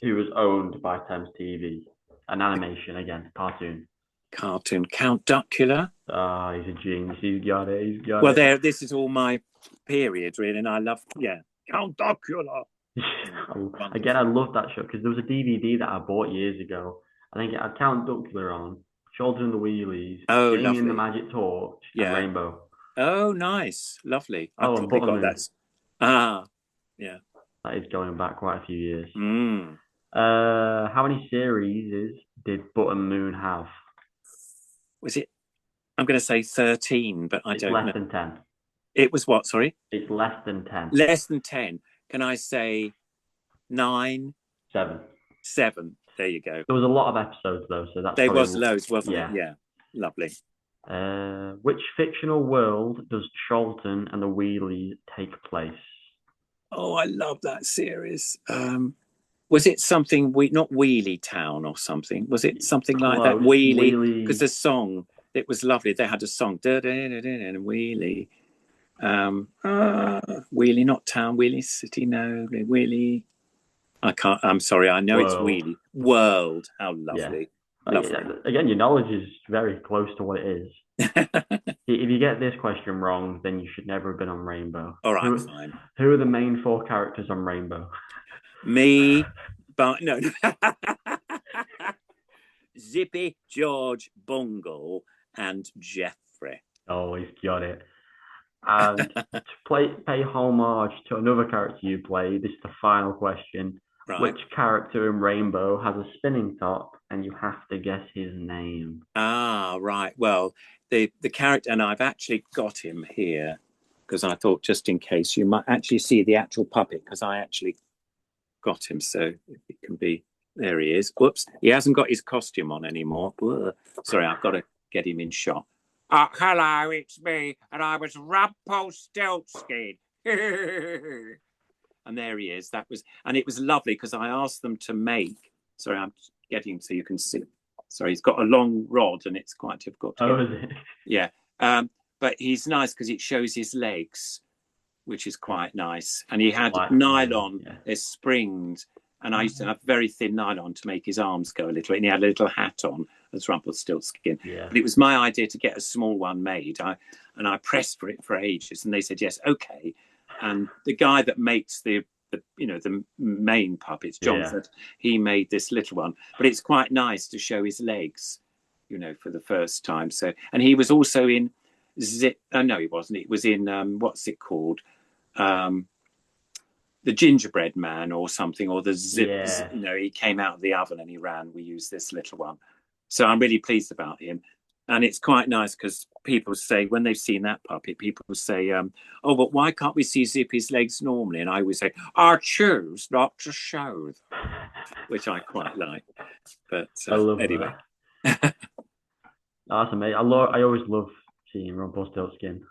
Who was owned by Thames TV? An animation again, cartoon. Cartoon Count Duckula. Ah, he's a genius. He's got it. He's got Well, it. there. This is all my period, really, and I love. Yeah, Count Duckula. Again, Wonderful. I love that show because there was a DVD that I bought years ago. I think it had Count Duckula on, Children and the Wheelies, Oh, Jamie and the lovely. Magic Torch, and Yeah. Rainbow. Oh, nice, lovely. I Oh, and probably got Buttermoon. that. Ah, yeah. That is going back quite a few years. Mm. How many series did Buttermoon have? Was it? I'm going to say 13, but I It's don't less know. than 10. It was what? Sorry, It's less than 10. less than 10. Can I say 9, 7. 7? There you go. There was a lot of episodes though, so that's There was probably loads, wasn't it? yeah. Yeah, lovely. Which fictional world does Charlton and the Wheelies take place? Oh, I love that series. Was it something we not Wheelie Town or something? Was it something like that? Close. Wheelie, because Wheelie. the song it was lovely. They had a song, and Wheelie, Wheelie, not town, Wheelie City, no, Wheelie. I can't. I'm sorry. I know it's World. Wheelie World. How Yeah. lovely, Yeah. lovely. Again, your knowledge is very close to what it is. If you get this question wrong, then you should never have been on Rainbow. All right, Who fine. who are the main four characters on Rainbow? Me, but no. Zippy, George, Bungle, and Jeffrey. Oh, he's got it. And to pay homage to another character you played, this is the final question. Right. Which character in Rainbow has a spinning top, and you have to guess his name? Ah, right. Well, the character, and I've actually got him here because I thought just in case you might actually see the actual puppet because I actually got him. So if it can be, there he is. Whoops, he hasn't got his costume on anymore. Sorry, I've got to get him in shot. Hello, it's me, and I was Rumpelstiltskin. And there he is. That was, and it was lovely because I asked them to make. Sorry, I'm getting him so you can see. Sorry, he's got a long rod, and it's quite difficult to Oh, get. is it? Yeah, but he's nice because it shows his legs, which is quite nice. And he had Like, nylon, yeah. there's springs, and I used to have very thin nylon to make his arms go a little. And he had a little hat on as Rumpelstiltskin. Yeah. But it was my idea to get a small one made. I pressed for it for ages, and they said yes, okay. And the guy that makes the main puppets, John, Yeah. said he made this little one. But it's quite nice to show his legs, for the first time. So, and he was also in Zip. No, he wasn't. It was in what's it called? The Gingerbread Man or something, or the Zip. Yeah. He came out of the oven and he ran. We used this little one. So I'm really pleased about him. And it's quite nice because people say, when they've seen that puppet, people say, oh, but why can't we see Zippy's legs normally? And I always say, I choose not to show them, which I quite like. But I love anyway. that. That's amazing. I always love seeing Rumpelstiltskin.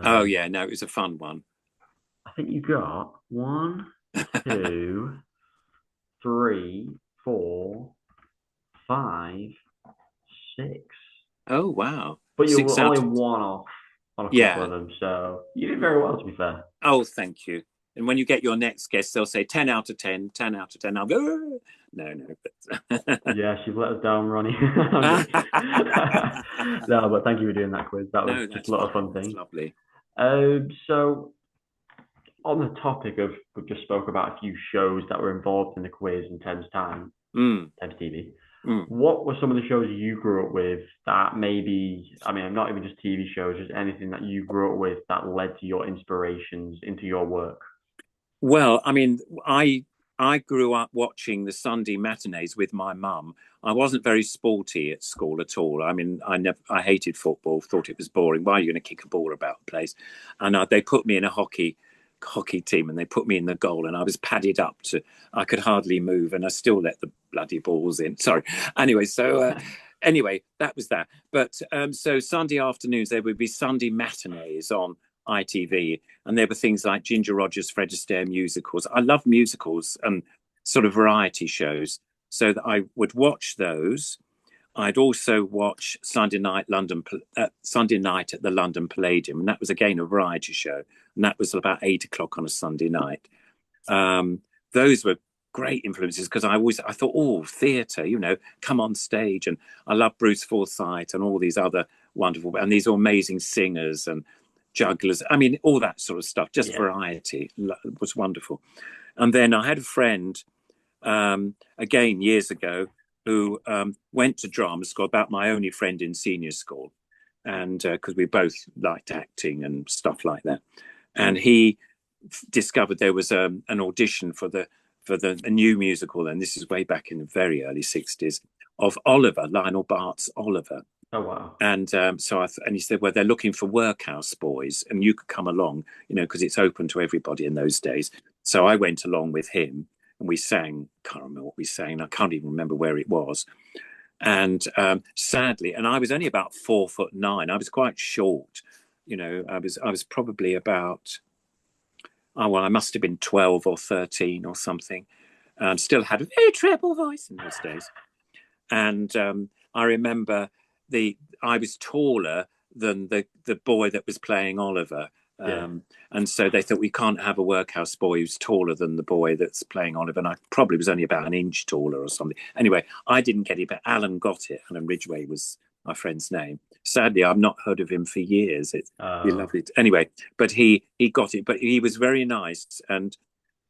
Oh, yeah, no, it was a fun one. I think you got 1, 2, 3, 4, 5, 6. Oh, wow. But you were 6 only out. one off on a couple Yeah. of them, so you did very well, to be fair. Oh, thank you. And when you get your next guest, they'll say 10 out of 10, 10 out of 10. I'll go, no. But... Yeah, she's let us down, Ronnie. No, but thank you for doing that quiz. That was just a lot of fun thing. Lovely. So on the topic of, we just spoke about a few shows that were involved in the quiz in Thames Time, Thames TV. What were some of the shows you grew up with that maybe, I mean, not even just TV shows, just anything that you grew up with that led to your inspirations into your work? Well, I mean, I grew up watching the Sunday matinees with my mum. I wasn't very sporty at school at all. I mean, I hated football, thought it was boring. Why are you going to kick a ball about the place? And they put me in a hockey team and they put me in the goal and I was padded up I could hardly move and I still let the bloody balls in. Sorry. Anyway, so that was that. But so Sunday afternoons, there would be Sunday matinees on ITV, and there were things like Ginger Rogers, Fred Astaire musicals. I love musicals and sort of variety shows, so that I would watch those. I'd also watch Sunday night at the London Palladium, and that was again a variety show, and that was about 8 o'clock on a Sunday night. Those were great influences because I thought, oh, theatre, come on stage, and I love Bruce Forsyth and all these other wonderful and these amazing singers and jugglers. I mean, all that sort of stuff, just Yeah. variety was wonderful. And then I had a friend, again years ago, who went to drama school, about my only friend in senior school, and because we both liked acting and stuff like that. And he discovered there was an audition for a new musical, and this is way back in the very early 60s, of Oliver, Lionel Bart's Oliver. Oh wow. And and he said, well, they're looking for workhouse boys, and you could come along, because it's open to everybody in those days. So I went along with him, and we sang. Can't remember what we sang. I can't even remember where it was. And sadly, and I was only about 4'9". I was quite short. I was probably about, oh well, I must have been 12 or 13 or something. Still had a very treble voice in those days. And I remember I was taller than the boy that was playing Oliver. Yeah. And so they thought, we can't have a workhouse boy who's taller than the boy that's playing Oliver. And I probably was only about an inch taller or something. Anyway, I didn't get it, but Alan got it. Alan Ridgway was my friend's name. Sadly, I've not heard of him for years. It'd be lovely. Anyway, but he got it. But he was very nice. And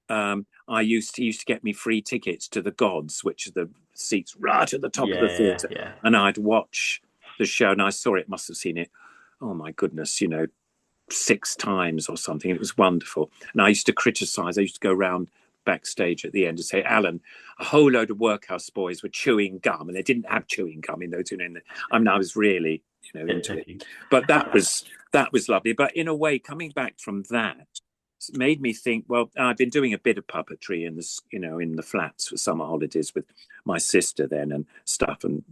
he used to get me free tickets to the Gods, which are the seats right at the top of the Yeah. theatre. Yeah. And I'd watch the show, and I saw it, must have seen it, oh my goodness, 6 times or something. It was wonderful. And I used to criticize, I used to go around backstage at the end and say, Alan, a whole load of workhouse boys were chewing gum, and they didn't have chewing gum in those. I was really, into it. But that was lovely. But in a way, coming back from that, made me think, well, I've been doing a bit of puppetry in the flats for summer holidays with my sister then and stuff. And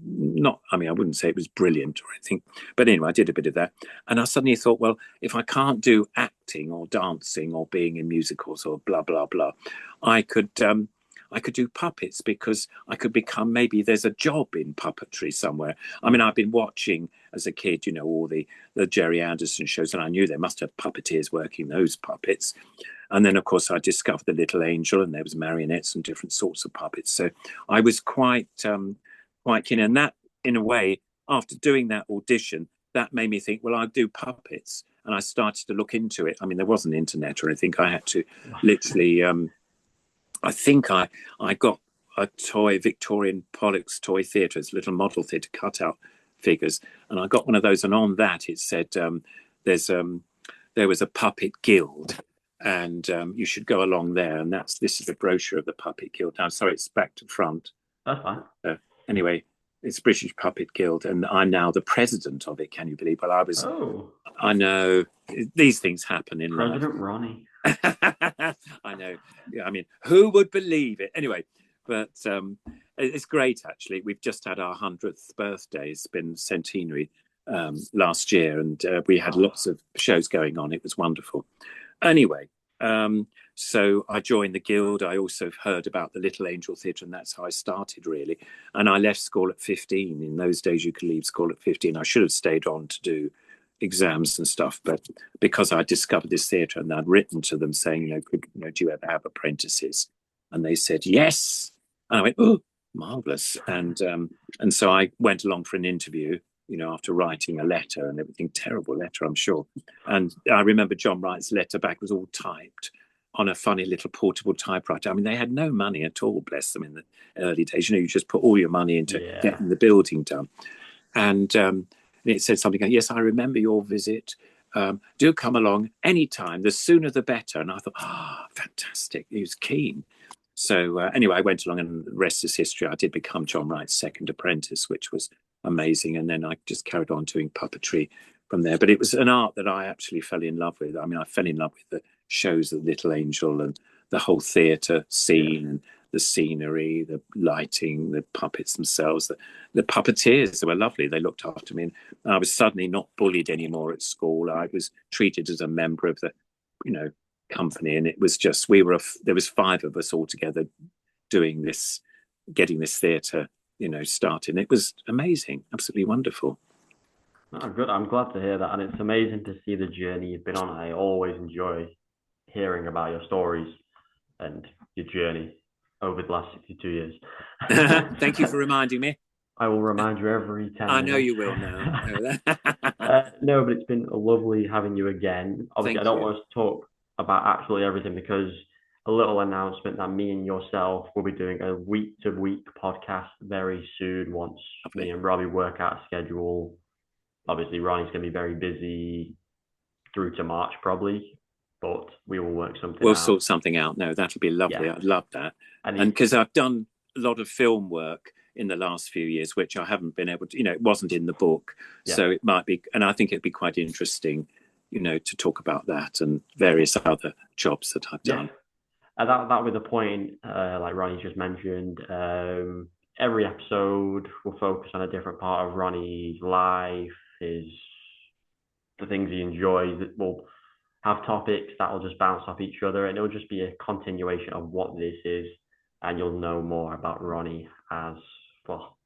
I wouldn't say it was brilliant or anything, but anyway, I did a bit of that. And I suddenly thought, well, if I can't do acting or dancing or being in musicals or blah, blah, blah, I could do puppets, because I could become, maybe there's a job in puppetry somewhere. I mean, I've been watching as a kid, all the Jerry Anderson shows, and I knew they must have puppeteers working those puppets. And then, of course, I discovered the Little Angel, and there was marionettes and different sorts of puppets. So I was quite keen. And that, in a way, after doing that audition, that made me think, well, I'll do puppets. And I started to look into it. I mean, there wasn't internet or anything. I had to literally... I think I got a toy, Victorian Pollock's Toy Theatre, it's a little model theatre, cutout figures, and I got one of those, and on that it said there was a puppet guild, and you should go along there, and this is a brochure of the puppet guild. Now, sorry, it's back to front. That's fine. Anyway, it's British Puppet Guild, and I'm now the president of it. Can you believe? Well, Oh, I know these things happen in life. President Ronnie. I know. Yeah, I mean, who would believe it? Anyway, but it's great, actually. We've just had our 100th birthday. It's been centenary last year, and we had lots of shows going on. It was wonderful. Anyway, so I joined the guild. I also heard about the Little Angel Theatre, and that's how I started, really. And I left school at 15. In those days, you could leave school at 15. I should have stayed on to do exams and stuff, but because I discovered this theatre, and I'd written to them saying, do you ever have apprentices? And they said yes. And I went, oh, marvelous. And so I went along for an interview, after writing a letter and everything, terrible letter, I'm sure. And I remember John Wright's letter back was all typed on a funny little portable typewriter. I mean, they had no money at all, bless them, in the early days. You just put all your money into getting the building done. And it said something like, yes, I remember your visit. Do come along anytime. The sooner the better. And I thought, fantastic. He was keen. So anyway, I went along, and the rest is history. I did become John Wright's second apprentice, which was amazing. And then I just carried on doing puppetry from there. But it was an art that I actually fell in love with. I mean, I fell in love with the shows of Little Angel and the whole theatre scene and the scenery, the lighting, the puppets themselves, the puppeteers. They were lovely. They looked after me. And I was suddenly not bullied anymore at school. I was treated as a member of the, company. And it was just, there was 5 of us all together doing this, getting this theatre, started. And it was amazing, absolutely wonderful. Oh, good. I'm glad to hear that. And it's amazing to see the journey you've been on. I always enjoy hearing about your stories and your journey. over the last 62 years. Thank you for reminding me. I will remind you every 10 I know minutes. you will now. No, but it's been lovely having you again. Obviously, I Thank don't you. want us to talk about absolutely everything because a little announcement that me and yourself will be doing a week to week podcast very soon once me Lovely. and Robbie work out a schedule. Obviously, Ronnie's going to be very busy through to March probably, but we will work something We'll out. sort something out. No, that'll be Yeah. lovely. I'd love that. And And it's, because I've done a lot of film work in the last few years, which I haven't been able to, it wasn't in the book. yeah, So it might be, and I think it'd be quite interesting, to talk about that and various other jobs that I've yeah. done. And that was the point, like Ronnie just mentioned. Every episode will focus on a different part of Ronnie's life, his the things he enjoys. We'll have topics that will just bounce off each other, and it'll just be a continuation of what this is, and you'll know more about Ronnie as well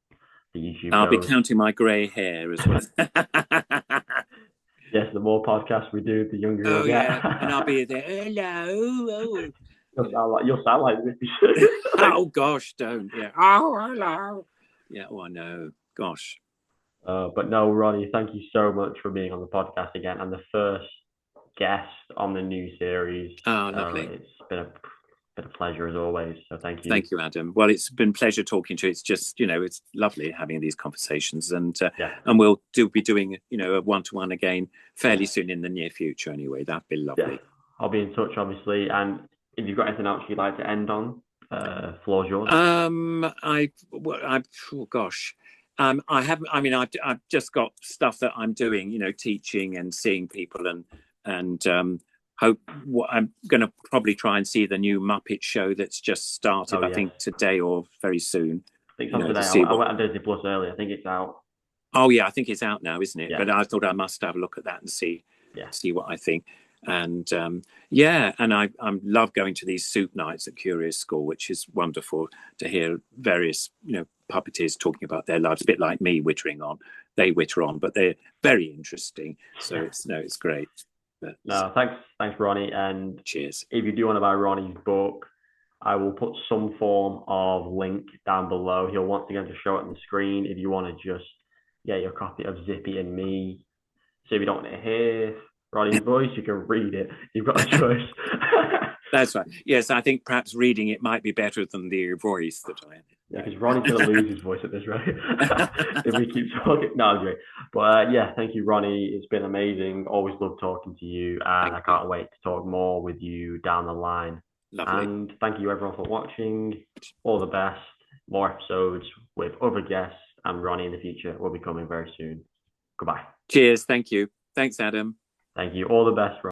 the YouTube I'll be goes. counting my grey hair as well. Yes, the more podcasts we do, the younger you'll Oh get. yeah, and I'll be there. Hello. Oh, You'll sound like this. oh gosh, don't. Yeah. Oh, hello. Yeah. Oh, I know. Gosh. But no, Ronnie, thank you so much for being on the podcast again and the first guest on the new series. Oh, So lovely. it's been a pleasure as always. So thank you. Thank you, Adam. Well, it's been a pleasure talking to you. It's just, it's lovely having these conversations, Yeah, and we'll be doing, a one-to-one again fairly yeah, soon in the near future. Anyway, that'd be yeah. lovely. I'll be in touch, obviously. And if you've got anything else you'd like to end on, floor's yours. Oh gosh, I haven't. I mean, I've just got stuff that I'm doing, teaching and seeing people, and hope what I'm going to probably try and see the new Muppet show that's just Oh started. I yes, think today or very soon. I think it's on today. To I, see I what. went on Disney Plus earlier. I think it's out. Oh yeah, I think it's out now, isn't it? Yeah, But I thought I must have a look at that and yeah, see what I think. And yeah, and I love going to these soup nights at Curious School, which is wonderful to hear various puppeteers talking about their lives, a bit like me wittering on. They witter on, but they're very interesting. So yeah. it's great. But, No, thanks, Ronnie. And cheers. if you do want to buy Ronnie's book, I will put some form of link down below. He'll once again just show it on the screen if you want to just get your copy of Zippy and Me. So if you don't want to hear Ronnie's voice, you can read it. You've got a choice. That's right. Yes, I think perhaps reading it might be better than the voice that I Yeah, because Ronnie's going to lose his voice at this rate if we keep talking. No, I'm great. But yeah, thank you, Ronnie. It's been amazing. Always love talking to you, and Thank I you. can't wait to talk more with you down the line. Lovely. And thank you, everyone, for watching. All the best. More episodes with other guests and Ronnie in the future will be coming very soon. Goodbye. Cheers. Thank you. Thanks, Adam. Thank you. All the best, Ronnie.